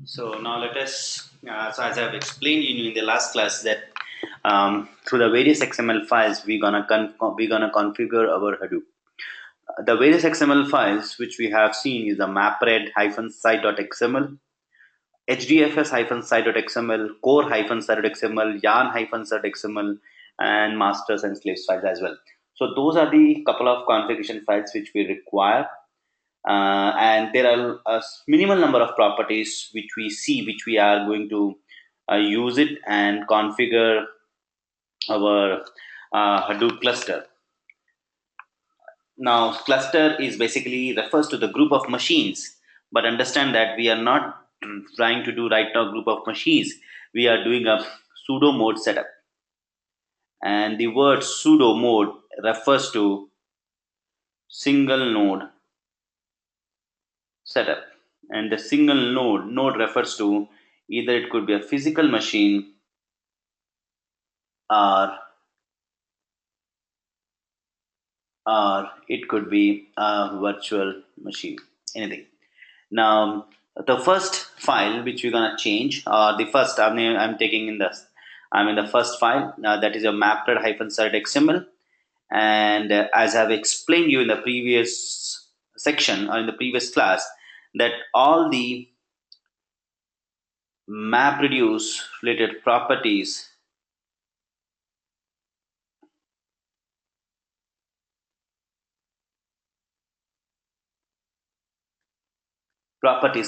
So now let us, so as I've explained you in the last class that through the various XML files we're gonna configure our Hadoop. The various XML files which we have seen is the mapred-site.xml, hdfs-site.xml, core-site.xml, yarn-site.xml, and masters and slaves files as well. So those are the couple of configuration files which we require, and there are a minimal number of properties which we are going to use it and configure our Hadoop cluster. Now, cluster is basically refers to the group of machines, but understand that we are not trying to do right now group of machines. We are doing a pseudo mode setup, and the word pseudo mode refers to single node setup, and the single node refers to either it could be a physical machine or it could be a virtual machine, anything. Now, the first file which we're gonna change, the first I'm taking in the I'm in the first file, that is a mapred-site.xml, and as I've explained you in the previous section or in the previous class, that all the MapReduce related properties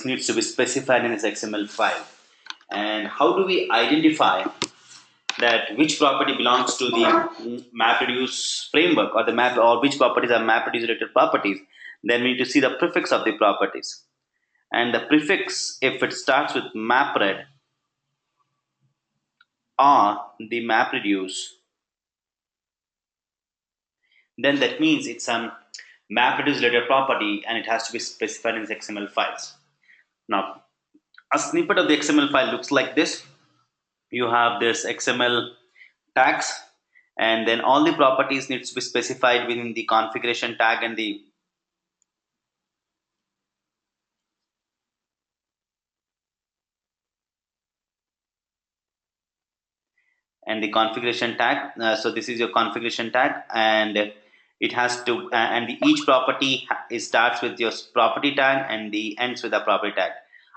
needs to be specified in this XML file. And how do we identify that which property belongs to the MapReduce framework, or the map, or which properties are MapReduce related properties? Then we need to see the prefix of the properties. And the prefix, if it starts with MapRed or the MapReduce, then that means it's some MapReduce related property and it has to be specified in the XML files. Now, a snippet of the XML file looks like this. You have this XML tags, and then all the properties needs to be specified within the configuration tag and the configuration tag. So this is your configuration tag, and it has to and each property starts with your property tag and the ends with a property tag.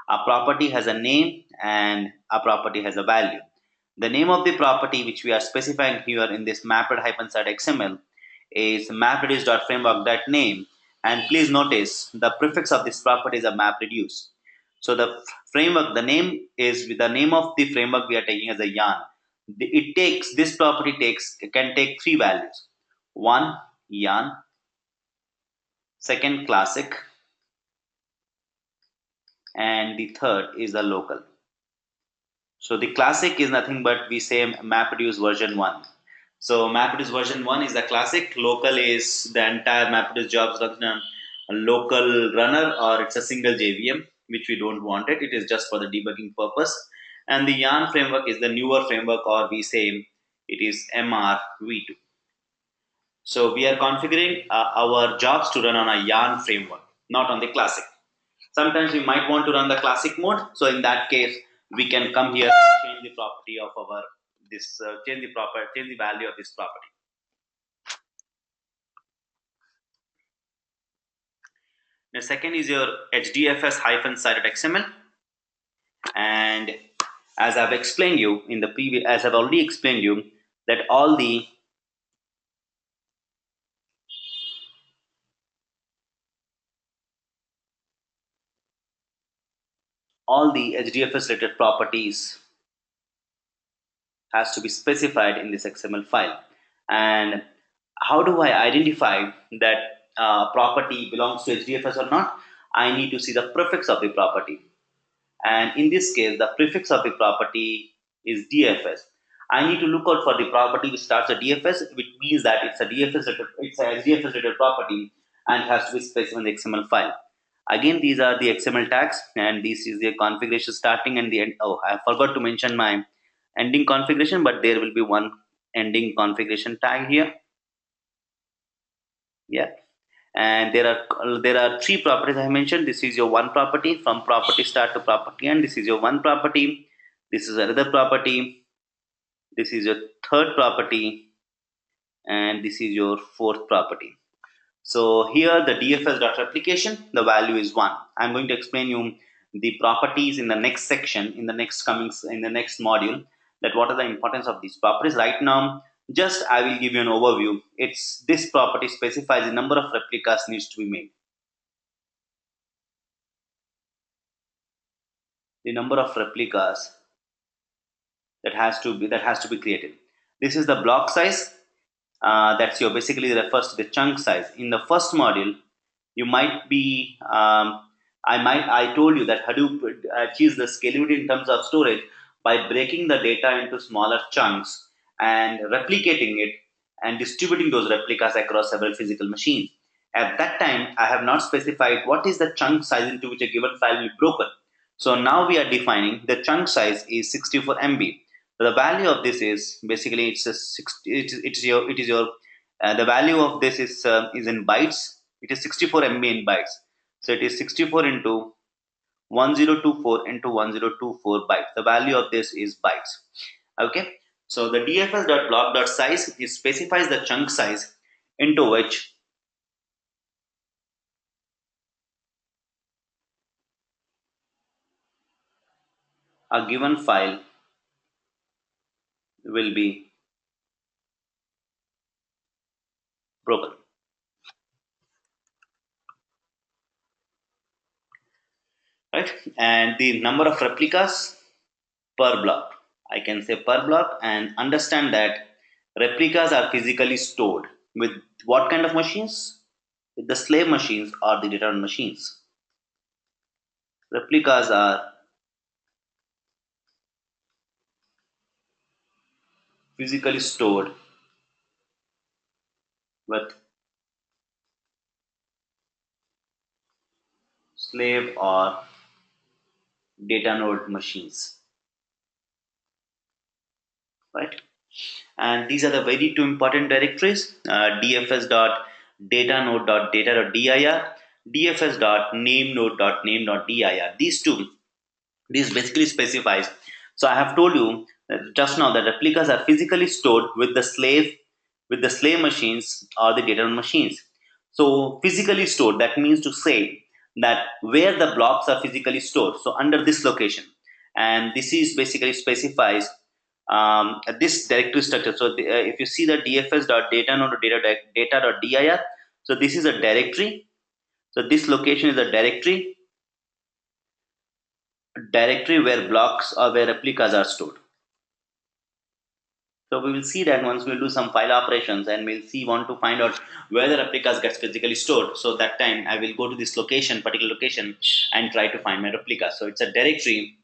A property has a name and a property has a value. The name of the property which we are specifying here in this mapred-site.xml is mapreduce.framework.name, and please notice the prefix of this property is a mapreduce. So the framework, the name is with the name of the framework we are taking as a yarn. It takes this property can take three values: one yarn, second classic, and the third is the local. So the classic is nothing but we say MapReduce version 1. So MapReduce version 1 is the classic. Local is the entire MapReduce jobs running on a local runner, or it's a single JVM, which we don't want it. It is just for the debugging purpose. And the yarn framework is the newer framework, or we say it is MRv2. So we are configuring our jobs to run on a yarn framework, not on the classic. Sometimes we might want to run the classic mode. So in that case, we can come here and change the property of our change the value of this property. The second is your hdfs-site.xml, and as I've explained you in the previous, as I've already explained you, that all the HDFS related properties has to be specified in this XML file. And how do I identify that property belongs to HDFS or not? I need to see the prefix of the property. And in this case, the prefix of the property is DFS. I need to look out for the property which starts at DFS, which means that it's a HDFS related property and it has to be specified in the XML file. Again, these are the XML tags, and this is the configuration starting and the end. Oh, I forgot to mention my ending configuration, but there will be one ending configuration tag here. Yeah. And there are three properties I mentioned. This is your one property from property start to property end. This is your one property. This is another property. This is your third property, and this is your fourth property. So here the dfs.replication, the value is 1. I'm going to explain you the properties in the next section, in the next module, that what are the importance of these properties. Right now, just I will give you an overview. It's this property specifies the number of replicas needs to be made. The number of replicas that has to be created. This is the block size. That's your basically refers to the chunk size. In the first module, you might be I told you that Hadoop achieves the scalability in terms of storage by breaking the data into smaller chunks and replicating it and distributing those replicas across several physical machines. At that time, I have not specified what is the chunk size into which a given file will be broken. So now we are defining the chunk size is 64 MB. The value of this is basically it's a 60, it is your the value of this is in bytes. It is 64 MB in bytes. So it is 64 into 1024 into 1024 bytes. The value of this is bytes. Okay. So the dfs.block.size it specifies the chunk size into which a given file will be broken. Right. And the number of replicas per block. I can say per block and understand that replicas are physically stored with what kind of machines? With the slave machines or the data machines. Replicas are physically stored with slave or data node machines, right? And these are the very two important directories: dfs.datanode.data.dir, dfs.namenode.name.dir. These basically specifies. So I have told you just now that replicas are physically stored with the slave machines or the data machines. So physically stored, that means to say that where the blocks are physically stored. So under this location, and this is basically specifies this directory structure. So if you see the dfs.datanode.data.dir, so this is a directory. So this location is a directory where blocks or where replicas are stored. So we will see that once we'll do some file operations and want to find out where the replicas gets physically stored. So that time I will go to this particular location, and try to find my replica. So it's a directory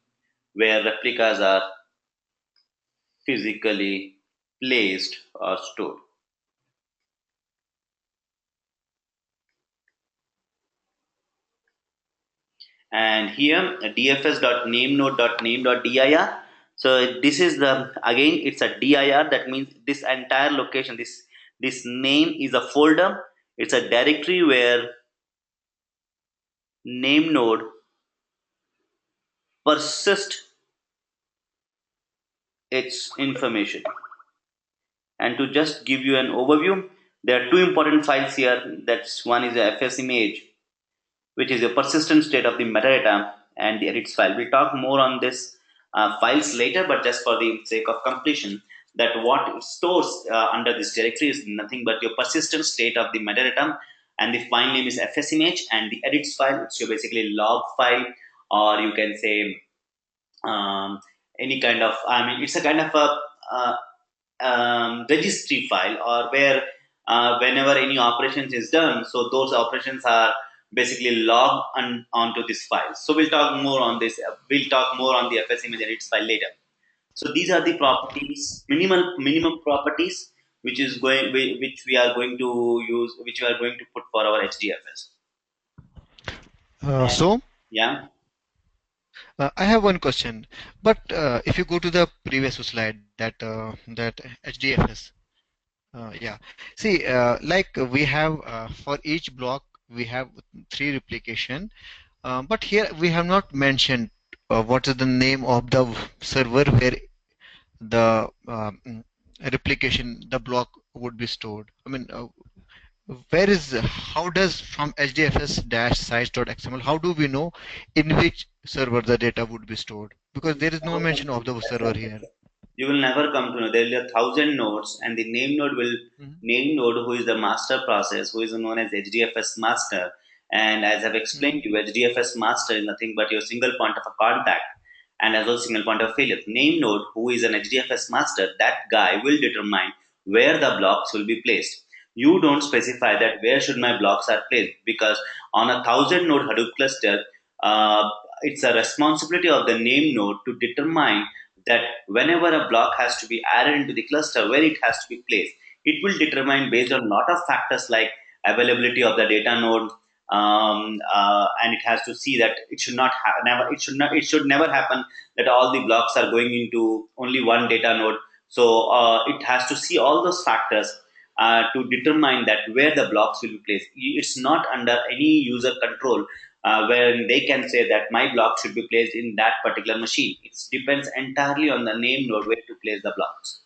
where replicas are physically placed or stored. And here dfs.namenode.name.dir. So this is again it's a dir. That means this entire location, this name is a folder. It's a directory where name node persist its information. And to just give you an overview, there are two important files here. That's one is a fs image, which is a persistent state of the metadata, and the edits file. We'll talk more on this files later, but just for the sake of completion, that what it stores under this directory is nothing but your persistent state of the metadata, and the file name is fs image, and the edits file, it's your basically log file, or you can say any kind of, I mean, it's a kind of a registry file, or where whenever any operations is done, so those operations are basically logged onto this file. So we'll talk more on this. We'll talk more on the fs image edits file later. So these are the properties, minimum properties, which we are going to use, which we are going to put for our hdfs. Uh, And so yeah. I have one question, but if you go to the previous slide, that HDFS, Yeah. See, like we have for each block we have three replication, but here we have not mentioned what is the name of the server where the replication, the block would be stored. I mean, where is how does from hdfs-site.xml how do we know in which server the data would be stored? Because there is no Never come mention to of know. the That's server right. here. That's right. You will never come to know. There will be 1,000 nodes, and the Mhm. name node who is the master process, who is known as HDFS master. And as I've explained Mhm. to you, HDFS master is nothing but your single point of a contact, and as well single point of failure. Name node who is an HDFS master, that guy will determine where the blocks will be placed. You don't specify that where should my blocks are placed, because on a 1,000 node Hadoop cluster, uh, it's a responsibility of the name node to determine that whenever a block has to be added into the cluster, where it has to be placed. It will determine based on a lot of factors like availability of the data node, and it has to see that it should not have never it should never happen that all the blocks are going into only one data node. So it has to see all those factors to determine that where the blocks will be placed. It's not under any user control where they can say that my block should be placed in that particular machine. It depends entirely on the name node where to place the blocks.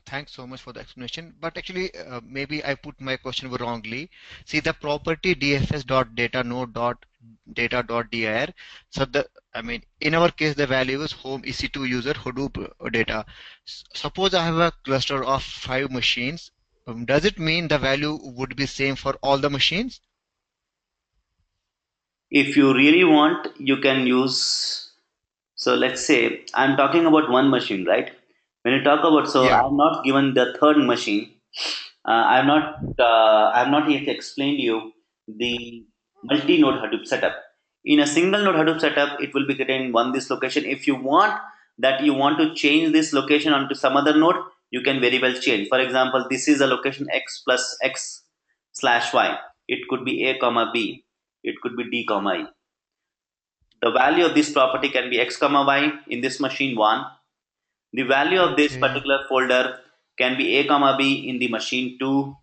Thanks so much for the explanation. But actually, maybe I put my question wrongly. See the property dfs.datanode.data.dir. So I mean, in our case, the value is home EC2 user Hadoop data. Suppose I have a cluster of 5 machines. Does it mean the value would be same for all the machines? If you really want, you can use. So let's say I'm talking about one machine, right? When you talk about, so Yeah. I'm not given the third machine. I'm not yet explained you the multi-node Hadoop setup. In a single node Hadoop setup, it will be getting one this location. If you want that you want to change this location onto some other node, you can very well change. For example, this is a location x plus x slash y. It could be a comma b. It could be d comma e. The value of this property can be x comma y in this machine 1. The value of this Okay. particular folder can be a comma b in the machine 2.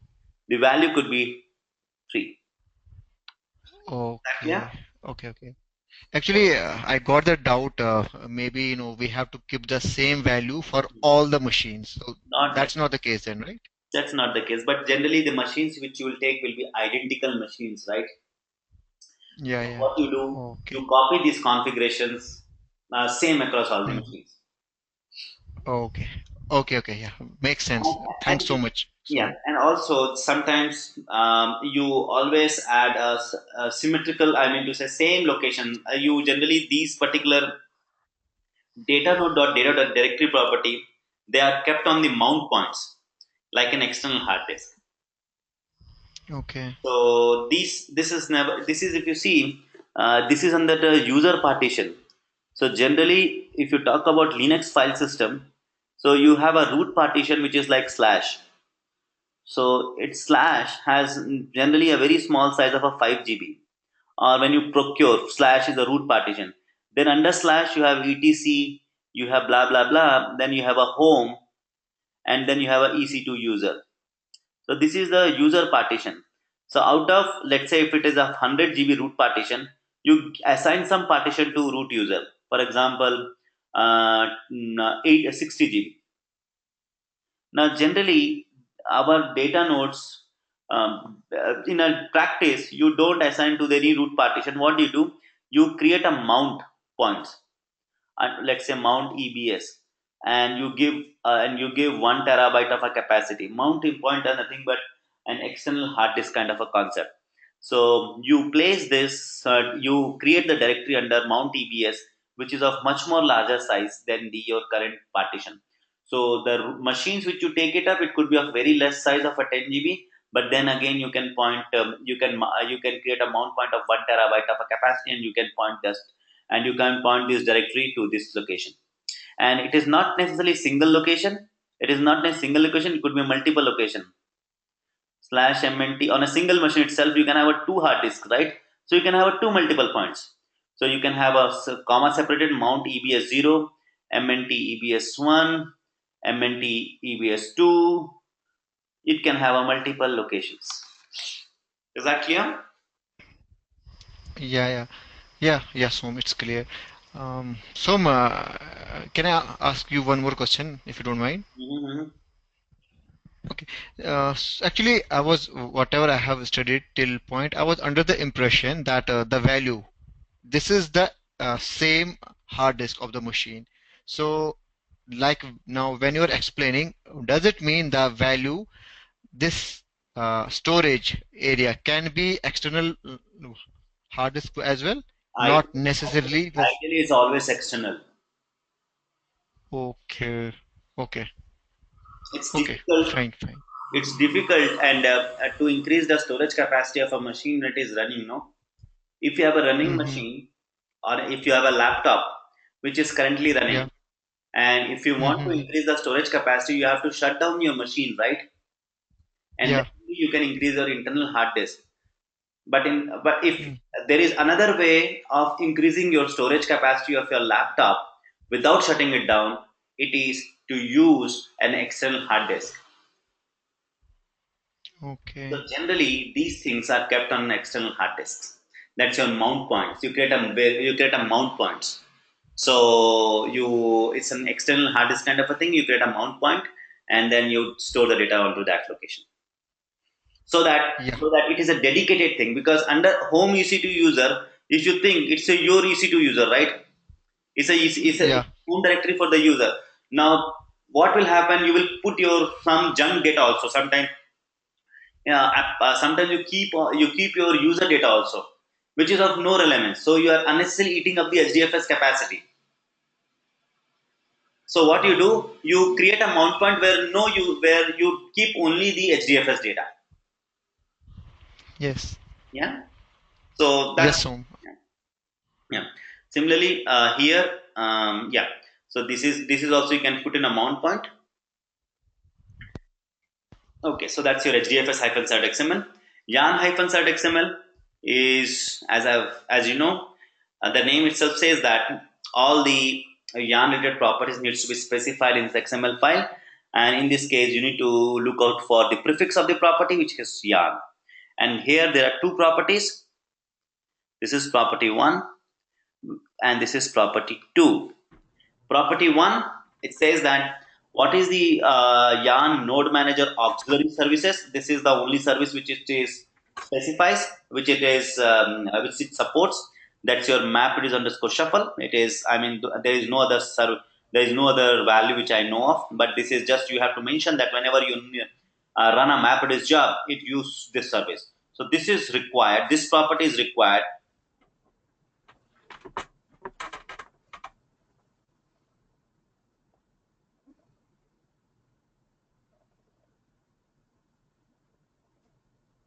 The value could be 3. Yeah, Okay. Okay. Actually, I got the doubt. Maybe we have to keep the same value for all the machines. So not that's necessarily. not the case then, right? That's not the case. But generally, the machines which you will take will be identical machines, right? Yeah, So yeah. what you do, Okay. you copy these configurations, same across all the Mhm. machines. Okay. Okay. Yeah. Makes sense. And Thanks so much. yeah, So, and also sometimes you always add a symmetrical. I mean to say same location. You generally these particular data node dot data dot directory property, they are kept on the mount points like an external hard disk. okay. So this is never this is if you see this is under the user partition. So generally, if you talk about Linux file system, so you have a root partition which is like slash. So its slash has generally a very small size of a 5 GB. Or when you procure, slash is the root partition. Then under slash you have etc, you have blah blah blah. Then you have a home, and then you have a EC2 user. So this is the user partition. So out of, let's say if it is a 100 GB root partition, you assign some partition to root user. For example, 60 GB. Now, generally, our data nodes, in a practice, you don't assign to any root partition. What do? You create a mount points, and let's say mount EBS, and you give 1 TB of a capacity. Mounting point are nothing but an external hard disk kind of a concept. So you place this, you create the directory under mount EBS, which is of much more larger size than your current partition. So the machines which you take it up, it could be of very less size of a 10 GB, but then again you can create a mount point of 1 TB of a capacity, and you can point this directory to this location. And it is not necessarily single location. It is not a single location. It could be a multiple location. Slash mnt on a single machine itself. You can have a two hard disks, right? So you can have a two multiple points. So you can have a comma separated mount EBS 0, mnt EBS 1, MNT EBS2. It can have a multiple locations. Is that clear? Yeah, yeah, yeah, yeah, Som, it's clear. Som, can I ask you one more question, if you don't mind? Mm-hmm. Okay. Actually, I was whatever I have studied till point, I was under the impression that the value, this is the same hard disk of the machine. So, like now, when you are explaining, does it mean the value, this storage area can be external hard disk as well? Ideally, Not necessarily the. ideally it's always external. Okay, okay, It's okay, difficult. fine, fine. It's difficult, and to increase the storage capacity of a machine that is running. No, if you have a running Mm-hmm. machine, or if you have a laptop which is currently running, Yeah. and if you want to Mm-hmm. increase the storage capacity, you have to shut down your machine, right? And then Yeah. you can increase your internal hard disk. But if Mm. there is another way of increasing your storage capacity of your laptop without shutting it down, it is to use an external hard disk. So Okay. generally, these things are kept on external hard disks. That's your mount points. You create a mount points. So it's an external hard disk kind of a thing. You create a mount point, and then you store the data onto that location. So that Yeah. so that it is a dedicated thing. Because under home EC2 user, if you think it's your EC2 user, right? It's a Yeah. home directory for the user. Now, what will happen? You will put your some junk data also. Sometimes you keep your user data also, which is of no relevance. So you are unnecessarily eating up the HDFS capacity. So what you do, you create a mount point where you keep only the HDFS data. Yes. Yeah. So Yes, that's Som. yeah. Similarly, here, yeah. So this is also you can put in a mount point. Okay, so that's your hdfs-site.xml. Yarn-site.xml is, as you know, the name itself says that all the yarn-related properties needs to be specified in the XML file, and in this case, you need to look out for the prefix of the property, which is yarn. And here there are two properties. This is property one, and this is property two. Property 1, it says that what is the yarn node manager auxiliary services. This is the only service which it is specifies, which it supports. That's your map. It is underscore shuffle. It is, I mean, there is no other there is no other value which I know of. But this is just, you have to mention that whenever you run a map it is job, it use this service. So this is required. This property is required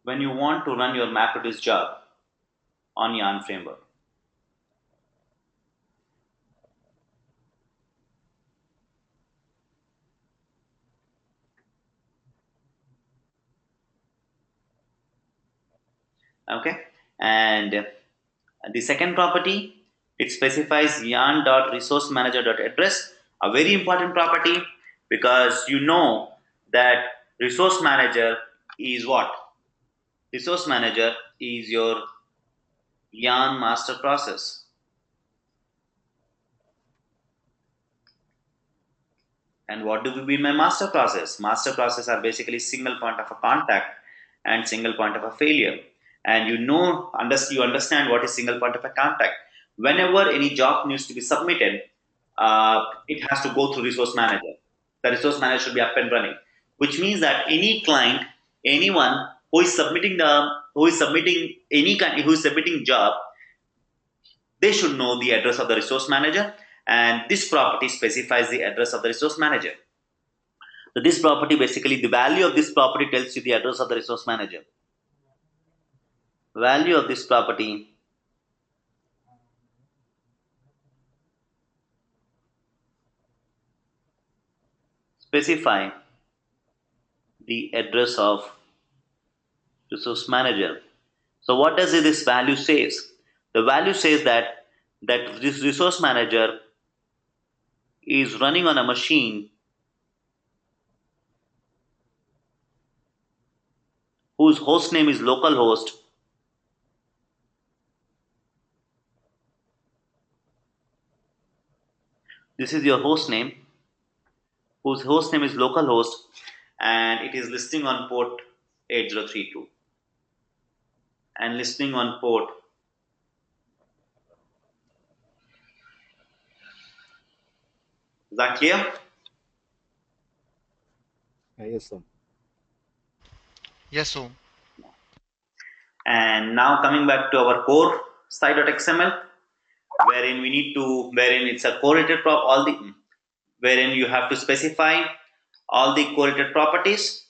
when you want to run your map it is job on yarn framework. Okay, and the second property, it specifies yarn.resource-manager.address, a very important property, because you know that resource manager is what? Resource manager is your yarn master process. And what do we mean by master process? Master process are basically single point of a contact and single point of a failure. And you understand what is single point of a contact. Whenever any job needs to be submitted, it has to go through resource manager. The resource manager should be up and running, which means that any client, anyone who is submitting job, they should know the address of the resource manager, and this property specifies the address of the resource manager. So this property, basically the value of this property tells you the address of the resource manager. Value of this property specify the address of resource manager. So what does this value says? The value says that this resource manager is running on a machine whose host name is localhost, this is your host name, whose host name is localhost, and it is listing on port 8032 and listening on port. Is that clear? Yes, sir. Yes, so And now coming back to our core site.xml, wherein it's a correlated wherein you have to specify all the correlated properties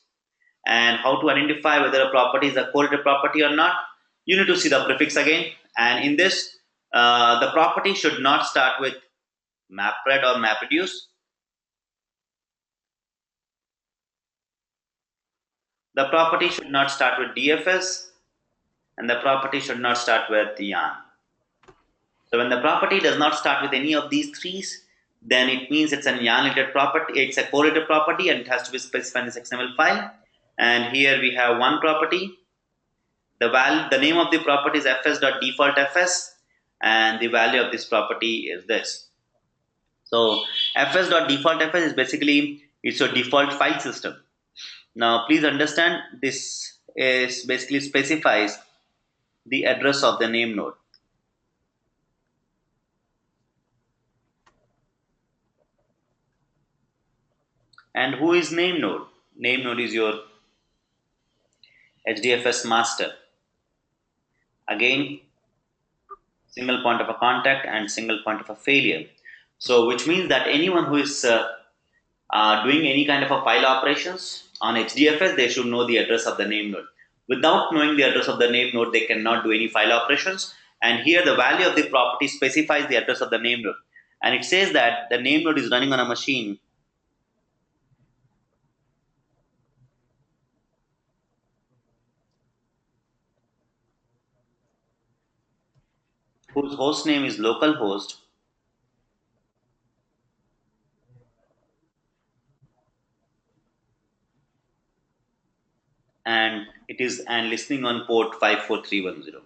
and how to identify whether a property is a correlated property or not. You need to see the prefix again, and in this, the property should not start with MapRed or MapReduce. The property should not start with DFS, and the property should not start with yarn. So when the property does not start with any of these threes, then it means it's a yarn-related property. It's a correlated property, and it has to be specified in this XML file. And here we have one property. The name of the property is fs.defaultfs, and the value of this property is this. So fs.defaultfs is basically it's your default file system. Now please understand this is basically specifies the address of the name node. And who is name node? Name node is your HDFS master. Again, single point of a contact and single point of a failure. So which means that anyone who is doing any kind of a file operations on HDFS, they should know the address of the name node. Without knowing the address of the name node, they cannot do any file operations. And here the value of the property specifies the address of the name node. And it says that the name node is running on a machine whose host name is localhost, and it is and listening on port 54310.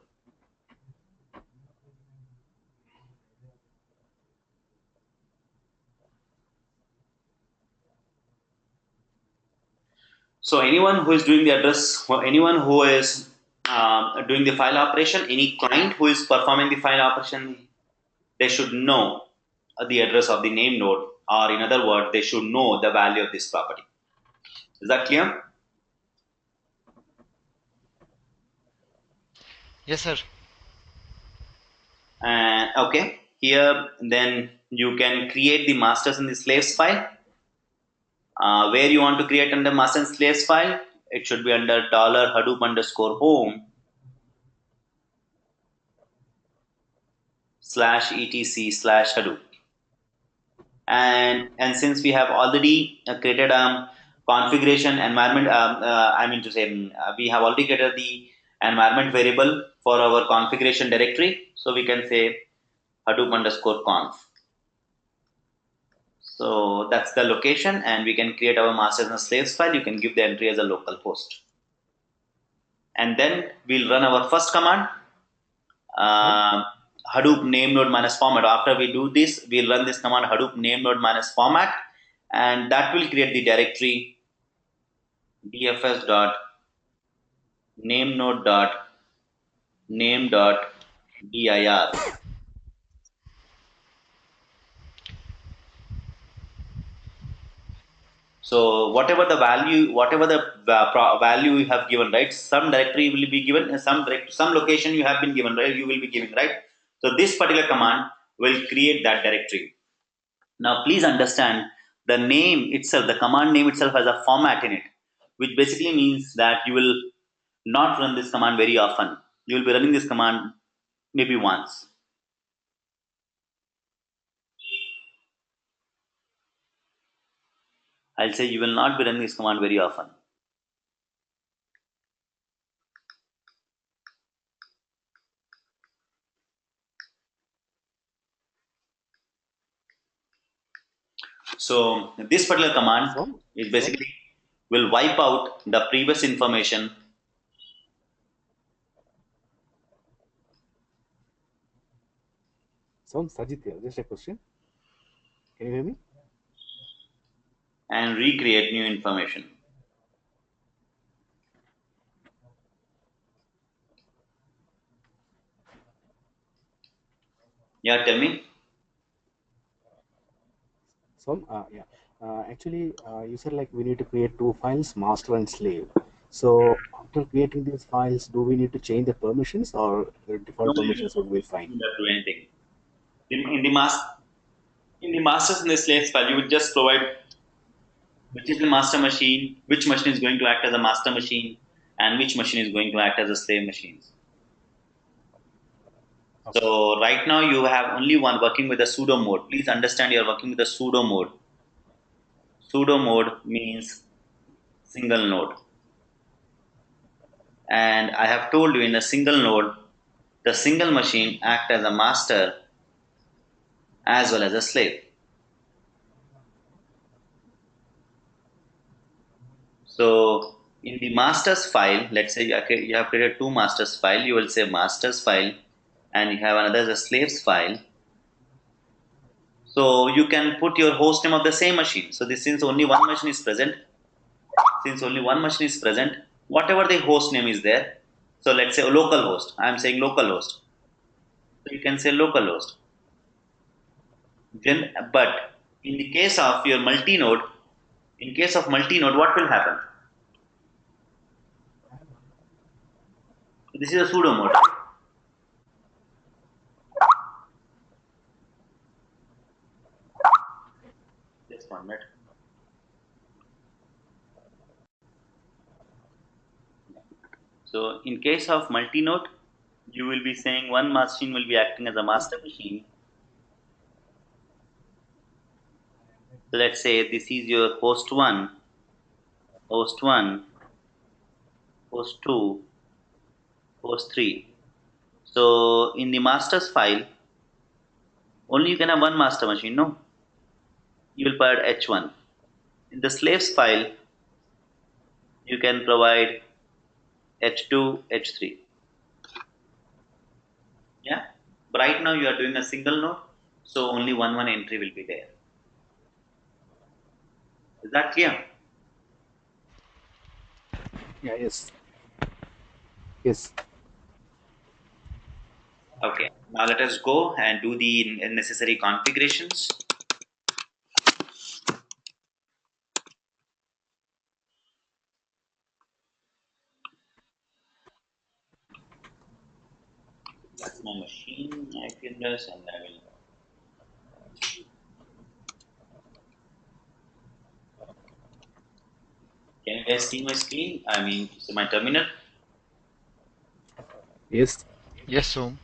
So anyone who is doing the address, or anyone who is doing the file operation, any client who is performing the file operation, they should know the address of the name node, or in other words, they should know the value of this property. Is that clear? yes, sir. Okay. Here, then you can create the masters in the slaves file. Where you want to create under master and slaves file, it should be under $Hadoop underscore home /etc/Hadoop. And since we have already created a configuration environment, I mean to say, we have already created the environment variable for our configuration directory, so we can say Hadoop underscore conf. So that's the location, and we can create our masters and slaves file. You can give the entry as a local host, and then we'll run our first command, uh, Hadoop name node minus format. After we do this, we'll run this command Hadoop name node minus format, and that will create the directory dfs dot name node dot name dot dir. So whatever the value you have given, right? Some directory will be given, and some location you have been given, right? You will be giving, right? So this particular command will create that directory. Now, please understand the name itself, the command name itself has a format in it, which basically means that you will not run this command very often. You will be running this command maybe once. I'll say you will not be running this command very often. So this particular command is basically will wipe out the previous information Sound Sajit here. Just a question. Can you hear me? And recreate new information. Yeah, tell me. Some, yeah. Actually, you said like we need to create two files, master and slave. So after creating these files, do we need to change the permissions or the No, default you permissions would be fine? don't have to do anything. In the masters and the slaves file, you would just provide which is the master machine, which machine is going to act as a master machine, and which machine is going to act as a slave machines. Okay. So right now you have only one working with a pseudo mode. Please understand you are working with a pseudo mode. Pseudo mode means single node. And I have told you in a single node, the single machine act as a master as well as a slave. So in the masters file, let's say you have created two masters file, you will say masters file and you have another as a slaves file. So you can put your host name of the same machine. So this since only one machine is present, whatever the host name is there. So let's say a local host. I am saying local host. So you can say local host. Then, but in the case of your multi-node, what will happen? This is a pseudo mode. Just 1 minute. So in case of multi-node, you will be saying one machine will be acting as a master machine. So let's say this is your host one, host two, host three. So in the masters file, only you can have one master machine, no? You will provide H1. In the slaves file, you can provide H2, H3. Yeah? But right now you are doing a single node, so only one entry will be there. Is that clear? Yeah. Yes. Yes. Okay. Now let us go and do the necessary configurations. That's my machine IP address, and I will. Can you guys see my screen? I mean, see my terminal. Yes. Yes, Som.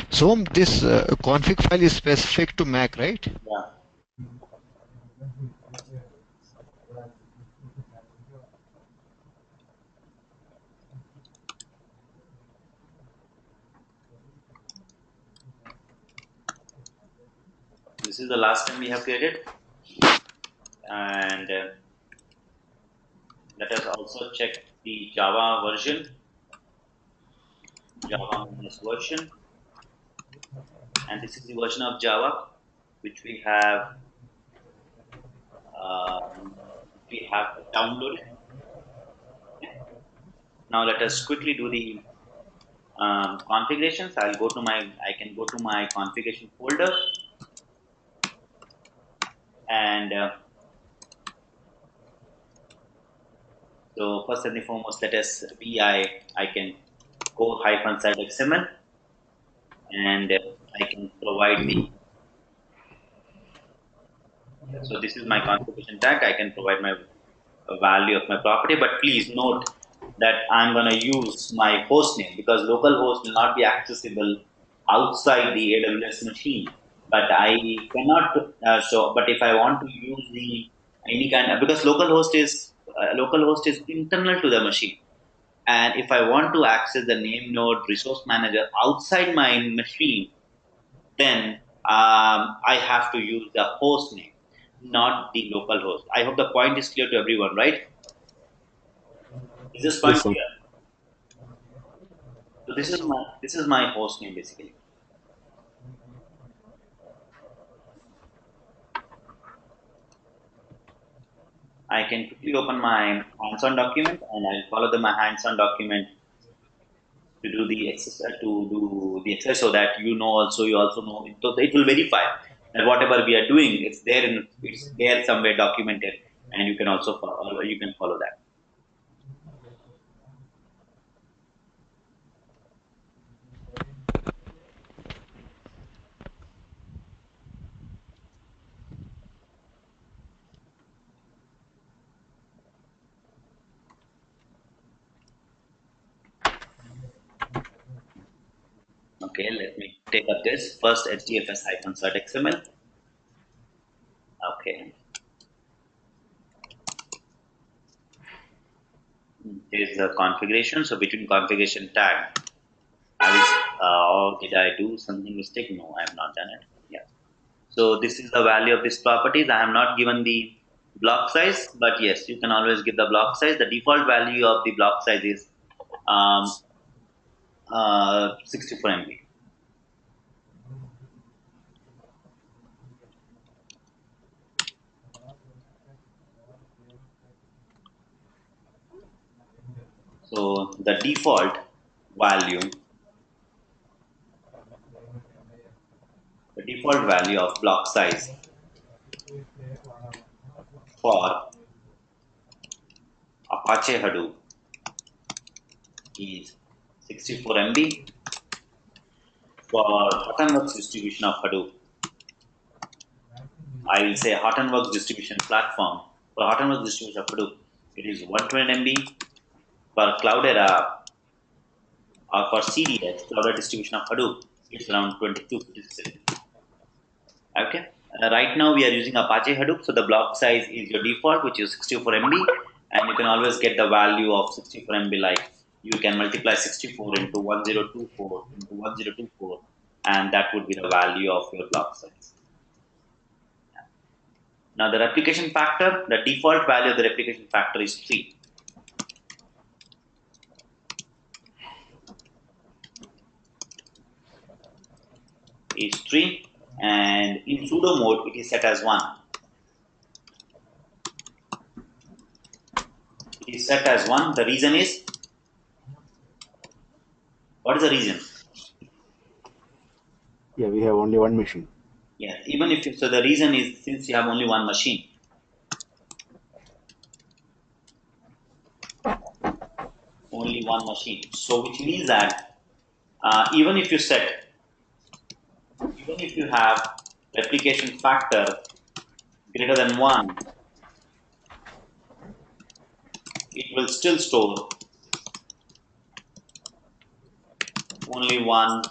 Som, this config file is specific to Mac, right? Yeah. This is the last time we have created, and let us also check the Java version, Java minus version, and this is the version of Java which um, we have downloaded. Now let us quickly do the configurations. I can go to my configuration folder, and so first and foremost, let us I can go -site.xml, and I can provide the. So this is my configuration tag. I can provide my value of my property, but please note that I'm going to use my host name because localhost will not be accessible outside the AWS machine. But I cannot. But if I want to use the any kind of because localhost is internal to the machine, and if I want to access the name node resource manager outside my machine, then I have to use the host name. not the local host. I hope the point is clear to everyone, right? Is this point Yes, sir. clear? So this is my host name basically. I can quickly open my hands-on document and I'll follow my hands-on document to do the exercise so that you also know it will verify that whatever we are doing it's there somewhere documented and you can also follow that. Okay, let me take up this first hdfs-site.xml. Okay, there's the configuration. So between configuration tag, or did I do something mistake? No, I have not done it. Yeah. So this is the value of this properties. I have not given the block size, but yes, you can always give the block size. The default value of the block size is 64 MB. So value, the default value of block size for Apache Hadoop is 64 MB. For Hortonworks distribution of Hadoop, I will say Hortonworks distribution platform. For Hortonworks distribution of Hadoop, it is 120 MB. For Cloudera or for CDS, Cloudera distribution of Hadoop, it's around 2256. Okay. Right now we are using Apache Hadoop, so the block size is your default, which is 64 MB, and you can always get the value of 64 MB. Like you can multiply 64 into 1024 into 1024, and that would be the value of your block size. Now the replication factor, the default value of the replication factor is 3. Is 3, and in sudo mode it is set as 1. It is set as 1. The reason is, what is the reason? Yeah, we have only one machine. Yes, even if so, the reason is since you have only one machine, only one machine. So which means that even if you have replication factor greater than 1, it will still store only one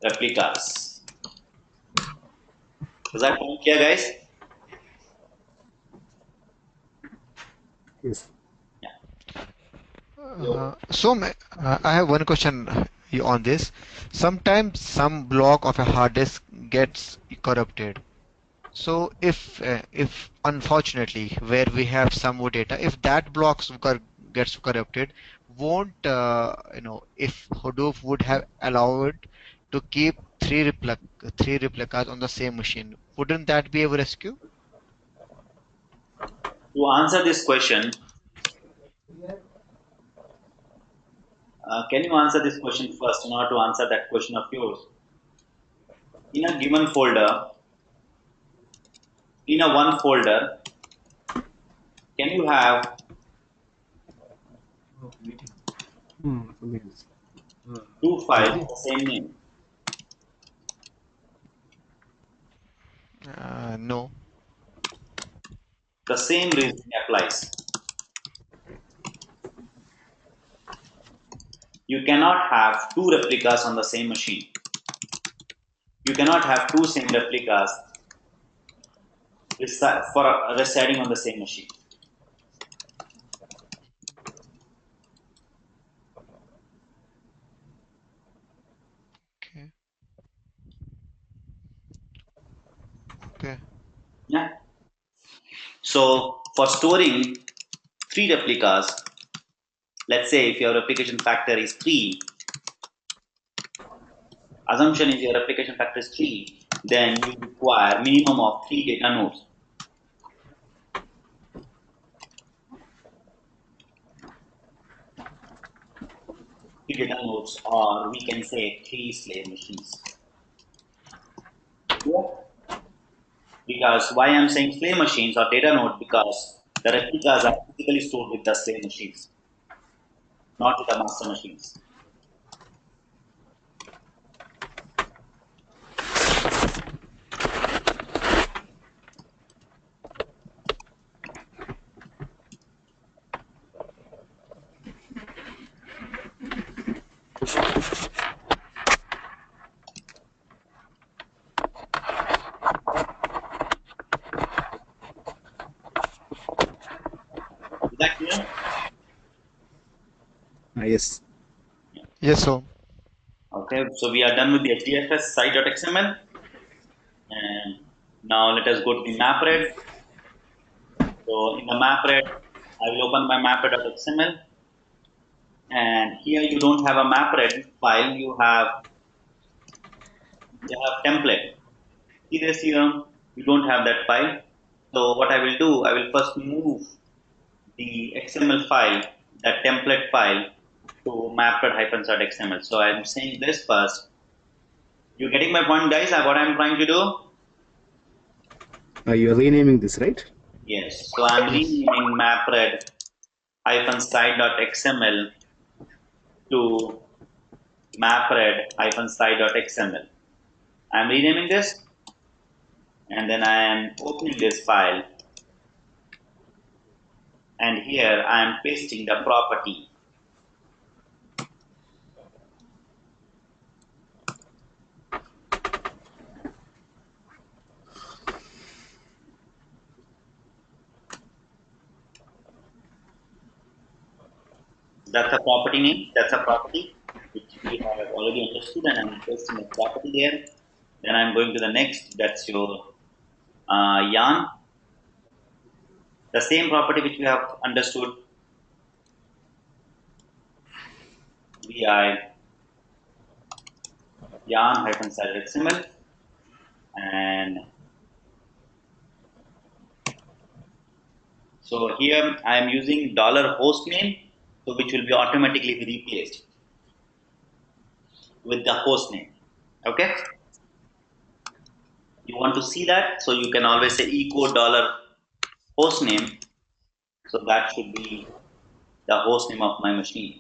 replicas. Does that point clear, guys? Yes. Yeah. I have one question on this. Sometimes some block of a hard disk gets corrupted. So if unfortunately where we have some more data, if that gets corrupted, won't if Hadoop would have allowed to keep three replicas on the same machine, wouldn't that be a rescue? To answer this question, can you answer this question first in order to answer that question of yours? In a given folder, in a one folder, can you have Yes. two files with the same name? No. The same reasoning applies. You cannot have two replicas on the same machine. You cannot have two same replicas residing on the same machine. Okay. Okay. Yeah. So for storing three replicas, let's say if your replication factor is 3, assumption is your replication factor is 3, then you require minimum of 3 data nodes. 3 data nodes, or we can say 3 slave machines. Yeah. Because why I'm saying slave machines or data node, because the replicas are physically stored with the slave machines, not with the master machines. Is that clear? Yes. Yes, so Okay, so we are done with the hdfs-site.xml, and now let us go to the mapred. So in the mapred, I will open my mapred.xml, and here you don't have a mapred file, you have template. See this here, you don't have that file. So what I will do, I will first move the XML file, that template file, to mapred-site.xml. So I'm saying this first. You getting my point, guys? What I'm trying to do? You're renaming this, right? Yes. So I'm yes, renaming mapred-site.xml to mapred-site.xml. I'm renaming this, and then I am opening this file, and here I am pasting the property. That's a property name. That's a property which we have already understood, and I'm pasting a property there. Then I'm going to the next. That's your yarn. The same property which we have understood. Vi yarn-site.xml, and so here I am using $hostname, so which will be automatically replaced with the host name. Okay. You want to see that, so you can always say echo $hostname. So that should be the host name of my machine.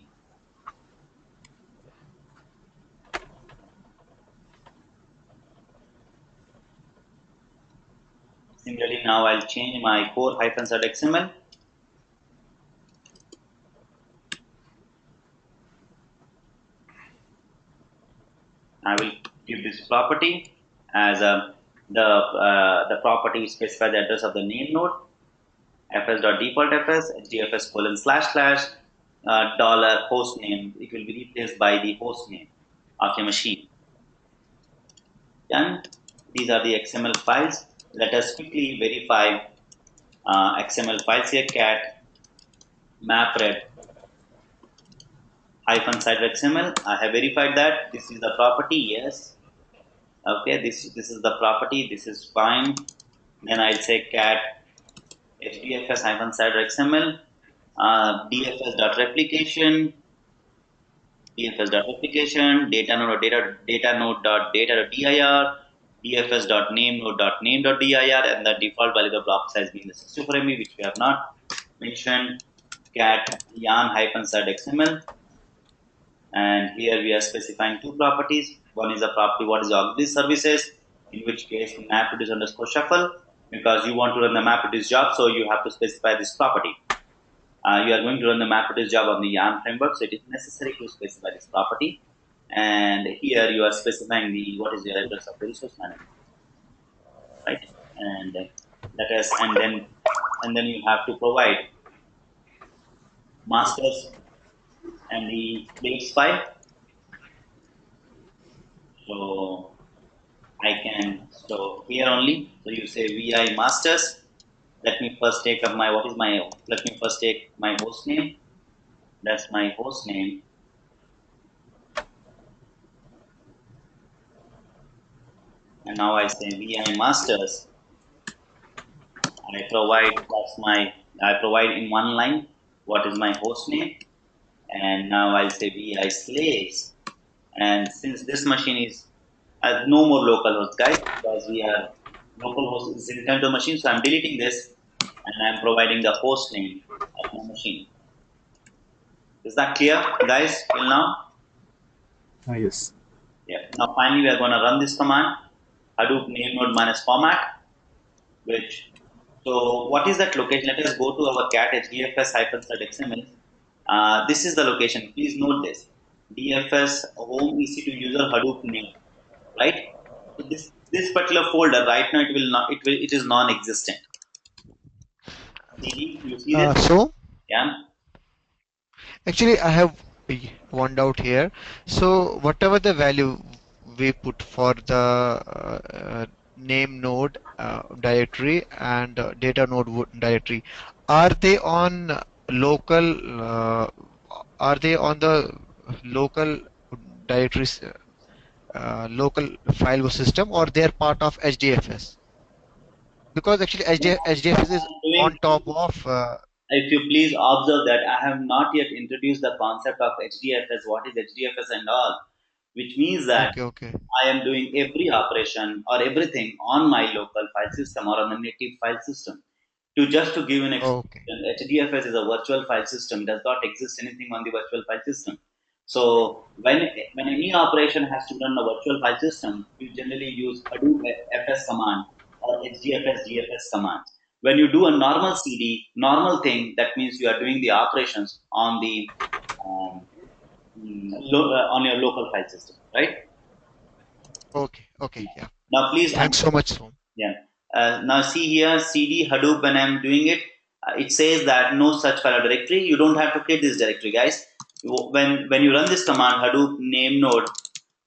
Similarly, now I'll change my core-site.xml. I will give this property as the property specify the address of the name node, fs.defaultfs hdfs:// dollar host name. It will be replaced by the host name of your machine. Done. These are the XML files. Let us quickly verify XML files here. Cat mapred -site.xml. I have verified that this is the property. Yes. Okay. This is the property. This is fine. Then I'll say cat hdfs-site.xml dfs.replication dfs.replication data node data node.data.dir dfs.name node.name.dir, and the default value of the block size being the 64 MB, which we have not mentioned. Cat yarn-site.xml, and here we are specifying two properties. One is the property what is the auxiliary services, in which case MapReduce underscore shuffle, because you want to run the MapReduce job, so you have to specify this property. You are going to run the MapReduce job on the yarn framework, so it is necessary to specify this property. And here you are specifying the what is the address of the resource manager, right? And that is, and then you have to provide masters and the slaves file. So I can, so here only, so you say vi masters. Let me first take up my, let me first take my host name. That's my host name. And now I say vi masters. I provide in one line what is my host name. And now I'll say vi slaves. And since this machine is no more localhost, guys, because we are localhost is internal machine, so I'm deleting this and I'm providing the host name of my machine. Is that clear, guys, till now? Yes. Yeah. Now finally we are going to run this command, Hadoop name node minus format, which, so what is that location? Let us go to our cat hdfs-site.xml. This is the location. Please note this. DFS home EC2 user Hadoop name, right? So this particular folder right now it is non-existent. CD, you see this? So Yeah. actually, I have one doubt here. So whatever the value we put for the name node directory and data node directory, are they on local? Are they on the local directories, local file system, or they are part of HDFS? Because actually HDFS is I'm on doing, top of. if you please observe that I have not yet introduced the concept of HDFS, what is HDFS and all, which means that Okay, okay, I am doing every operation or everything on my local file system or on a native file system. Just to give an okay. explanation, HDFS is a virtual file system, does not exist anything on the virtual file system. So when any operation has to run a virtual file system, we generally use Hadoop FS command or HDFS GFS command. When you do a normal CD, normal thing, that means you are doing the operations on the um, on your local file system, right? Okay, okay, yeah. Now please Thanks so much, Som. yeah. Now see here, CD Hadoop, when I'm doing it, it says that no such file or directory. You don't have to create this directory, guys. When you run this command, Hadoop name node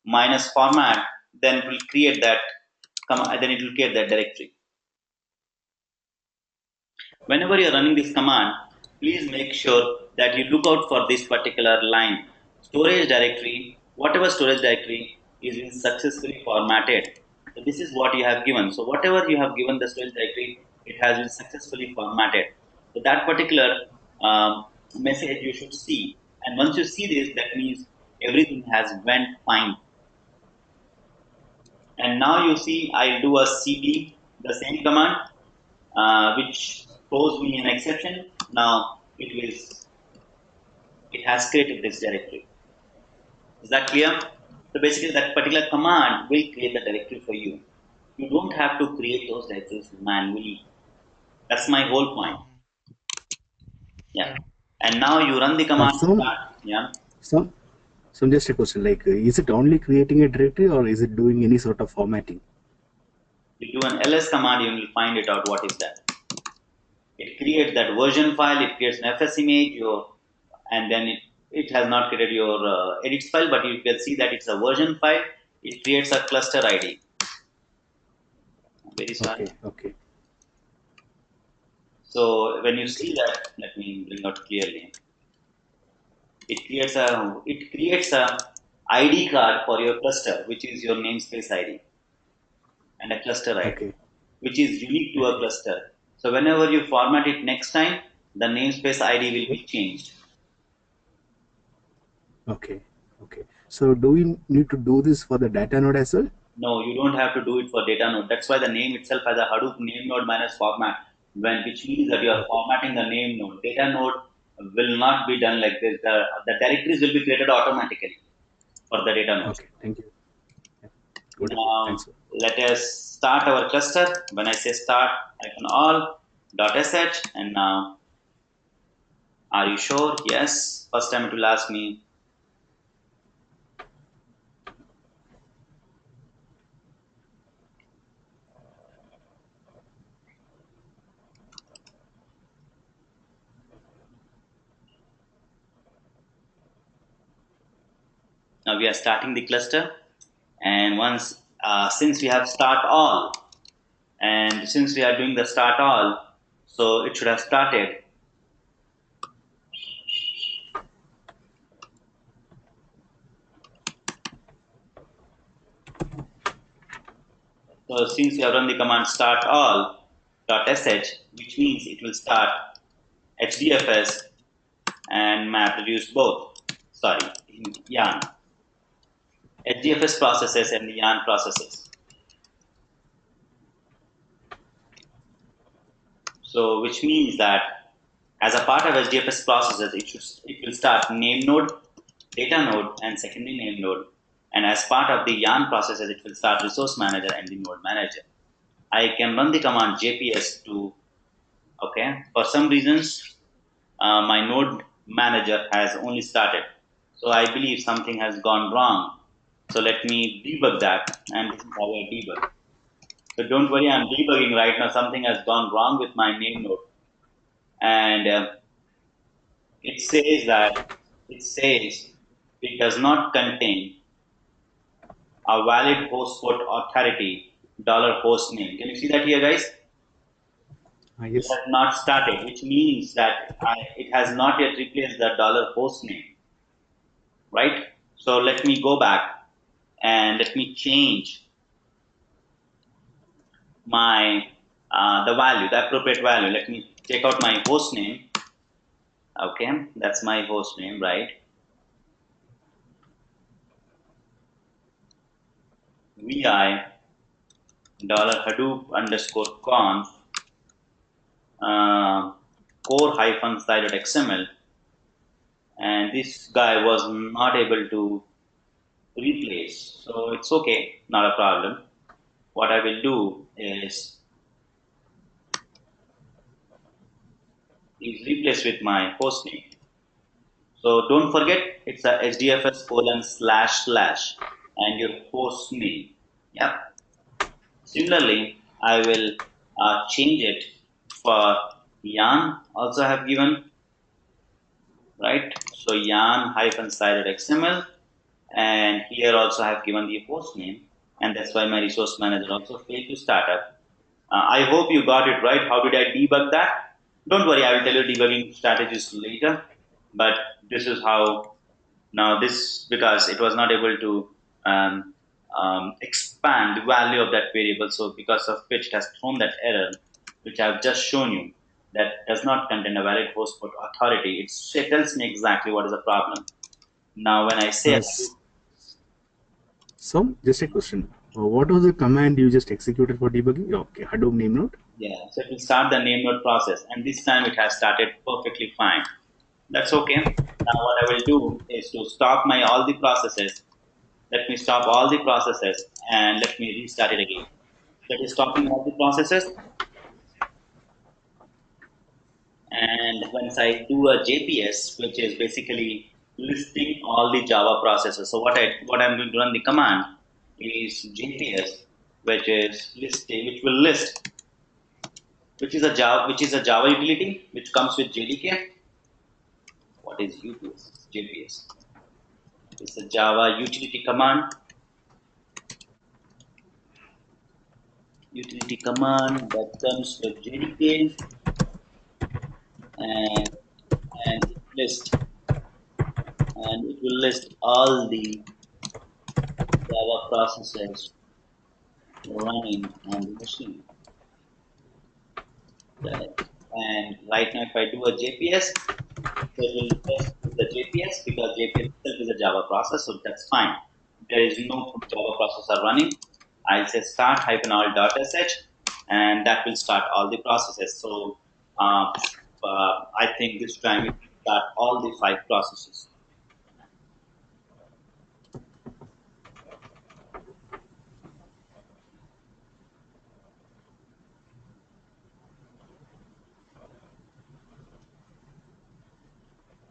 minus format, then it will create that then it will create that directory. Whenever you're running this command, please make sure that you look out for this particular line. Storage directory, whatever storage directory is been successfully formatted. So this is what you have given. So whatever you have given the storage directory, it has been successfully formatted. So that particular message you should see. And once you see this, that means everything has went fine. And now you see I'll do a cd, the same command, which throws me an exception. Now it has created this directory. Is that clear? So basically that particular command will create the directory for you. You don't have to create those directories manually. That's my whole point. Mhm. Yeah. Yeah. And now you run the command Some, start. Yeah. some, some just a question like, is it only creating a directory or is it doing any sort of formatting? You do an ls command, you will find it out what is that. It creates that version file, it creates an fs image, and then it has not created your edits file, but you can see that it's a version file. It creates a cluster id. Very sorry. Okay, okay, So when you okay, see that, let me bring out clearly. It creates a id card for your cluster, which is your namespace id, and a cluster id, okay, which is unique to a okay. cluster. So whenever you format it next time, the namespace id will Yep. be changed. Okay, okay. So do we need to do this for the data node as well? No, you don't have to do it for data node. That's why the name itself has a Hadoop name node minus format, which means that you are Okay, formatting the name node. Data node will not be done like this. The directories will be created automatically for the data node. okay. Thank you. Yeah. Good to hear. Now Thanks. Sir. let us start our cluster. When I say start, icon all .sh, and now are you sure? Yes. First time it will ask me. Now we are starting the cluster, and once since we have start all, and since we are doing the start all, so it should have started. So since we have run the command start all .sh, which means it will start HDFS and map reduce both. Sorry, yarn. HDFS processes and the yarn processes. So which means that as a part of HDFS processes, it will start name node, data node, and secondary name node. And as part of the yarn processes, it will start resource manager and the node manager. I can run the command JPS to, okay, for some reasons, my node manager has only started. So I believe something has gone wrong. So let me debug that, and this is how I debug. So don't worry, I'm debugging right now. Something has gone wrong with my name node. And it says it does not contain a valid host port authority $host name. Can you see that here, guys? It Yes. has not started, which means that it has not yet replaced the $host name, right? So let me go back and let me change my the appropriate value. Let me take out my host name. Okay, that's my host name, right? vi $hadoop_conf core-site.xml, and this guy was not able to replace, so it's okay, not a problem. What I will do is replace with my host name. So don't forget, it's a hdfs:// and your host name. Yep. Similarly, I will change it for yarn. Also have given, right? So yarn-site.xml, and here also I have given the host name, and that's why my resource manager also failed to start up. I hope you got it right. How did I debug that? Don't worry, I will tell you debugging strategies later. But this is how, now this, because it was not able to expand the value of that variable, so because of which it has thrown that error, which I've just shown you, that does not contain a valid host port authority. It tells me exactly what is the problem. Now when I say, S- So, just a question. What was the command you just executed for debugging? Okay, Hadoop name node. yeah, so it will start the name node process, and this time it has started perfectly fine. That's okay. Now what I will do is to stop my all the processes. Let me stop all the processes and let me restart it again. That is stopping all the processes. And once I do a JPS, which is basically listing all the Java processes. So what I'm going to run the command is JPS, which is listing, which will list, which is a Java utility which comes with JDK. What is UPS? JPS. It's a Java utility command. Utility command that comes with JDK, and it will list all the Java processes running on the machine. Correct. And right now, if I do a JPS, so it will test the JPS because JPS itself is a Java process, so that's fine. There is no Java processor running. I'll say start -all.sh, and that will start all the processes. So I think this time it will start all the 5 processes.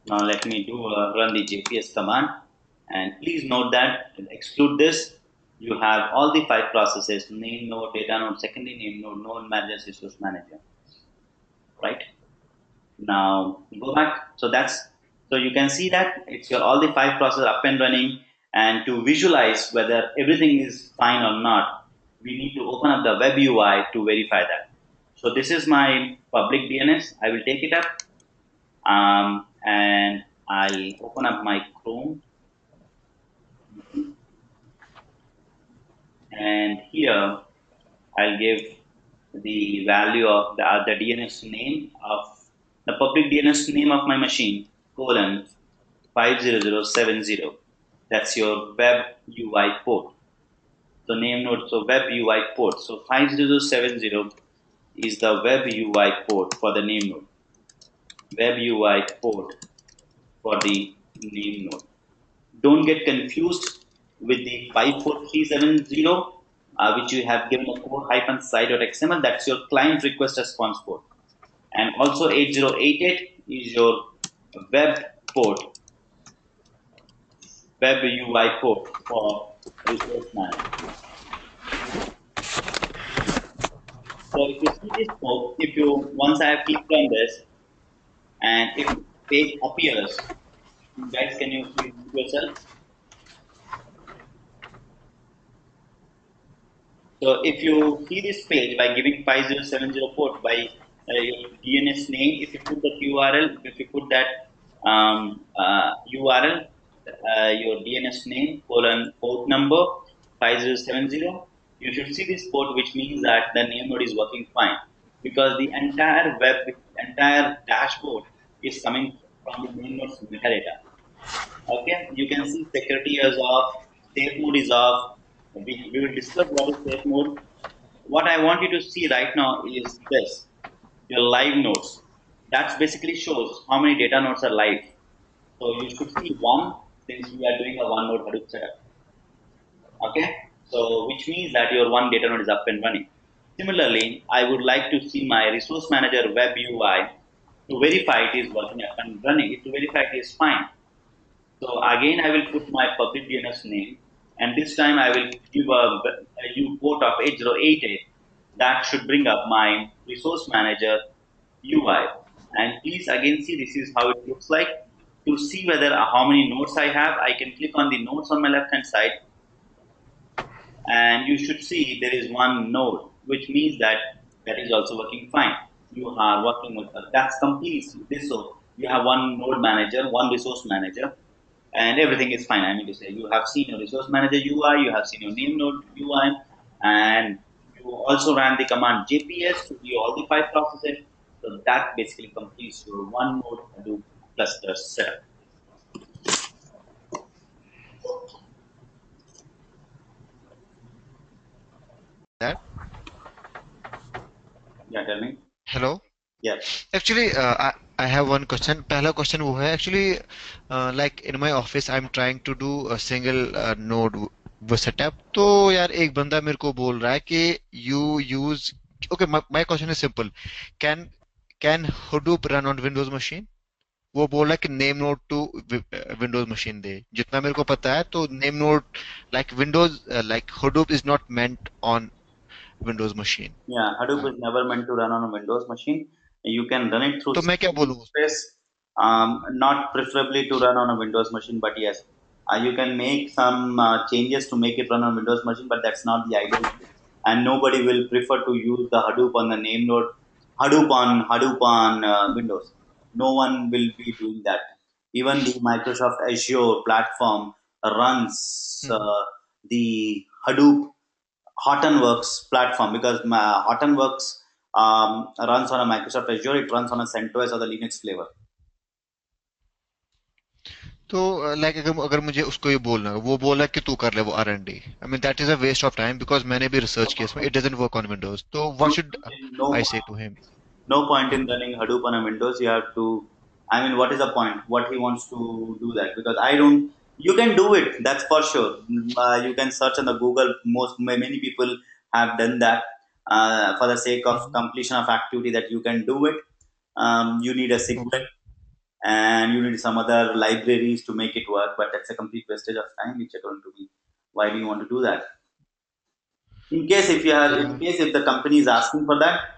Now let me run the JPS command, and please note that exclude this. You have all the 5 processes: name node, data node, secondary name node, node manager, resource manager. Right now, go back. So you can see that it's your all the 5 processes up and running, And to visualize whether everything is fine or not, we need to open up the web UI to verify that. So this is my public DNS. I will take it up, and I'll open up my Chrome, and here I'll give the value of the DNS name of the public DNS name of my machine, colon 50070. That's your web UI port. So name node, so web UI port. So 50070 is the web UI port for the name node. Web UI port for the name node. Don't get confused with the 54370, which you have given a code -site.xml. That's your client request response port. And also 8088 is your web port, web UI port for resource management. So if you see this port, if you once I have clicked on this, and if page appears, guys, can you please mute yourself? So if you see this page by giving 5070 port by your DNS name, if you put that URL, if you put that URL, your DNS name colon port number 5070, you should see this port, which means that the name node is working fine, because the entire dashboard is coming from the name node's metadata. Okay, you can see security is off, safe mode is off. We will discuss what is safe mode. What I want you to see right now is this, your live nodes. That basically shows how many data nodes are live. So you should see one, since we are doing a one node Hadoop setup. Okay, so which means that your one data node is up and running. Similarly, I would like to see my resource manager web UI to verify it is working up and running, to verify it is fine. So again, I will put my public DNS name, and this time I will give a port of 8088. That should bring up my resource manager UI. And please again see, this is how it looks like. To see whether how many nodes I have, I can click on the nodes on my left hand side, and you should see there is one node, which means that that is also working fine. You are working with that's complete. This, so you have one node manager, one resource manager, and everything is fine. I mean to say, you have seen your resource manager UI, you have seen your name node UI, and you also ran the command JPS to view all the file processes. So that basically completes your one node Hadoop cluster setup. That Yeah, tell me. hello. Yeah. Actually, I have one question. पहला question वो है actually like in my office I'm trying to do a single node वो setup. तो यार एक बंदा मेरे को बोल रहा है कि you use okay my question is simple. Can Hadoop run on Windows machine? वो बोल रहा है कि name node to Windows machine दे जितना मेरे को पता है तो name node like Windows like Hadoop is not meant on Windows machine. Yeah, Hadoop is never meant to run on a Windows machine. You can run it through तो मैं क्या बोलूँ space, not preferably to run on a Windows machine, but yes, you can make some changes to make it run on Windows machine, but that's not the ideal. And nobody will prefer to use the Hadoop on the name node, Hadoop on Windows. No one will be doing that. Even the Microsoft Azure platform runs the Hadoop Hortonworks platform, because Hortonworks runs on a Microsoft Azure. It runs on a CentOS or the Linux flavor. तो like अगर मुझे उसको ये बोलना वो बोला कि तू कर ले वो R&D I mean that is a waste of time because मैंने भी रिसर्च किया इसमें it doesn't work on Windows तो what should No, I say to him no point in running Hadoop on a Windows. You have to. I mean, what is the point? What he wants to do that, because I don't. You can do it. That's for sure. You can search on the Google. Many people have done that for the sake of completion of activity. That you can do it. You need a okay SQL and you need some other libraries to make it work, but that's a complete wastage of time, which according to me, why do you want to do that? In case if you are, या in case if the company is asking for that,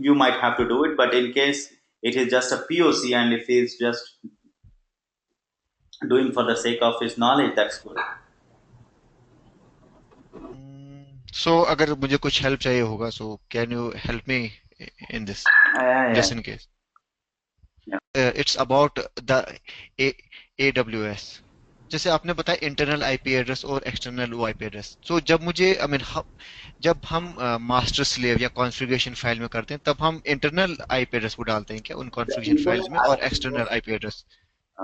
you might have to do it, but in case it is just a POC, and if it's just doing for the sake of his knowledge, that's good. So अगर मुझे कुछ help चाहिए होगा, so can you help me in this, Yeah, just in case? yeah. It's about the A AWS. जैसे आपने बताया internal IP address और external वो आईपी एड्रेस, तो जब मुझे आई मीन जब हम मास्टर स्लेव या कॉन्फ़िगरेशन फाइल में करते हैं तब हम इंटरनल आईपी एड्रेस को डालते हैं क्या उन The कॉन्फ़िगरेशन internet फाइल्स में, और external IPS, IP address?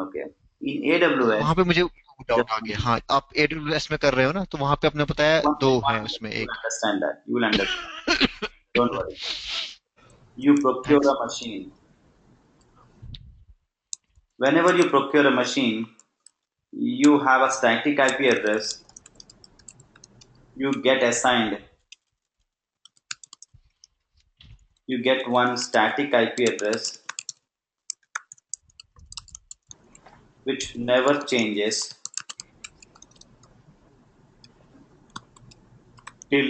okay. In AWS, वहां पे मुझे just डाउट आ गया। हाँ, आप एडब्ल्यूएस में कर रहे हो ना, तो वहां पे आपने बताया दो है one उसमें second, you will एक। understand that. You will understand. Don't worry. You procure thanks. a machine. Whenever you procure a machine, you have a static IP address. You get assigned. You get one static IP address which never changes till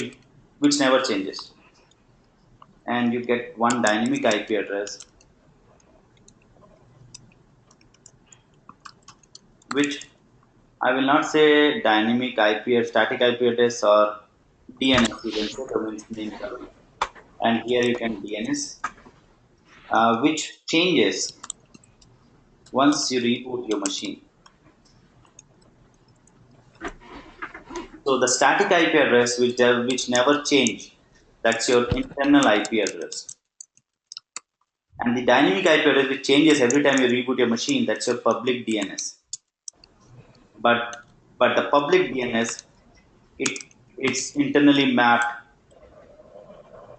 which never changes, and you get one dynamic IP address which I will not say dynamic IP or static IP address or DNS. You can say domain name server, and here you can DNS, which changes once you reboot your machine. So the static IP address which never change, that's your internal IP address. And the dynamic IP address which changes every time you reboot your machine, that's your public DNS. But the public DNS, it it's internally mapped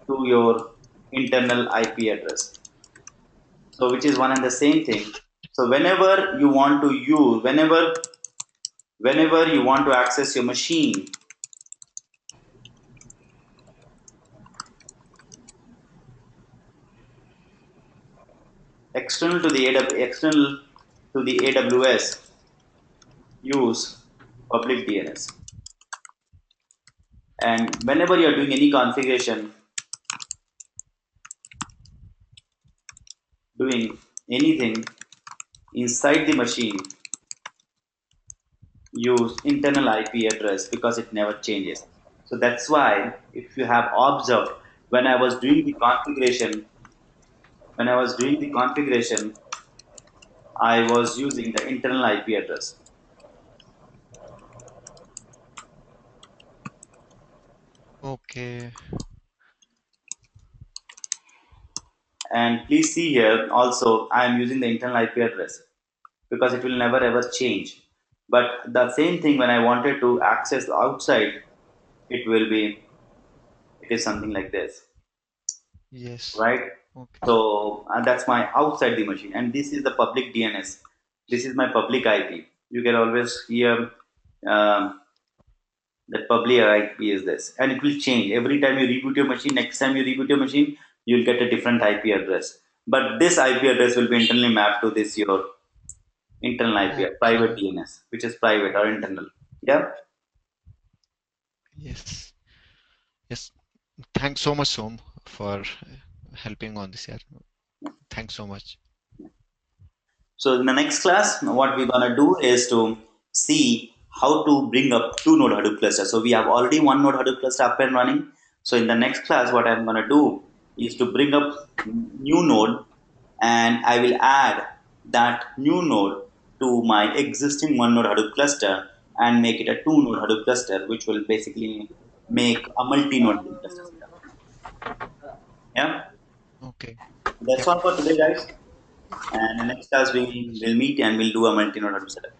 to your internal IP address. So which is one and the same thing. So whenever you want to access your machine, external to the AWS, use public DNS. And whenever you are doing any configuration, doing anything inside the machine, use internal IP address because it never changes. So that's why if you have observed, when I was doing the configuration, when I was doing the configuration, I was using the internal IP address. Okay. And please see here also I am using the internal IP address because it will never ever change. But the same thing when I wanted to access outside, it will be it is something like this, yes. right? Okay. So that's my outside the machine, and this is the public DNS. This is my public IP. You can always hear that public IP is this, and it will change every time you reboot your machine. Next time you reboot your machine, you'll get a different IP address. But this IP address will be internally mapped to this your internal IP, okay. private DNS, which is private or internal. Yeah. Yes. Yes. Thanks so much Som for helping on this यार। Thanks so much. So in the next class, what we're gonna do is to see how to bring up two node Hadoop cluster. So we have already one node Hadoop cluster up and running. So in the next class, what I'm gonna do is to bring up new node, and I will add that new node to my existing one node Hadoop cluster and make it a two node Hadoop cluster, which will basically make a multi node Hadoop cluster setup. Yeah, okay. that's yup. all for today, guys. And in the next class, we will meet and we'll do a multi node Hadoop setup.